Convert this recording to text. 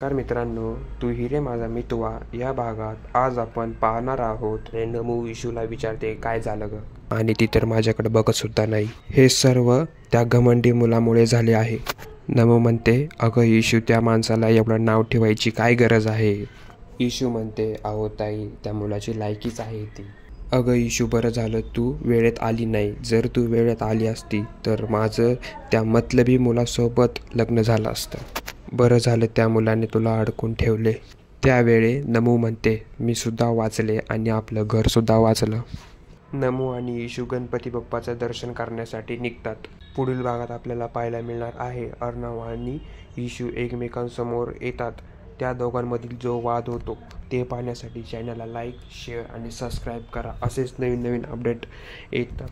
नमस्कार मित्रांनो, तू हिरे माझा मितवा या भागात आज आपण पाहणार आहोत. नमू इशूला विचारते काय झालं ग, आणि ती तर माझ्याकडे बघत सुद्धा नाही. हे सर्व त्या घमंडी मुलामुळे झाले आहे. नमू म्हणते, अगं इशू, त्या माणसाला एवढं नाव ठेवायची काय गरज आहे. इशू म्हणते, अहो ताई, त्या मुलाची लायकीच आहे ती. अगं इशू, बरं झालं तू वेळेत आली नाही. जर तू वेळेत आली असती तर माझं त्या मतलबी मुलासोबत लग्न झालं असतं. बरं झालं त्या मुलाने तुला अडकून ठेवले. त्यावेळे नमू म्हणते, मी सुद्धा वाचले आणि आपलं घरसुद्धा वाचलं. नमू आणि इशू गणपती बाप्पाचं दर्शन करण्यासाठी निघतात. पुढील भागात आपल्याला पाहायला मिळणार आहे अर्णव आणि इशू एकमेकांसमोर येतात. त्या दोघांमधील जो वाद होतो ते पाहण्यासाठी चॅनलला लाईक, शेअर आणि सबस्क्राईब करा. असेच नवीन नवीन अपडेट येतात.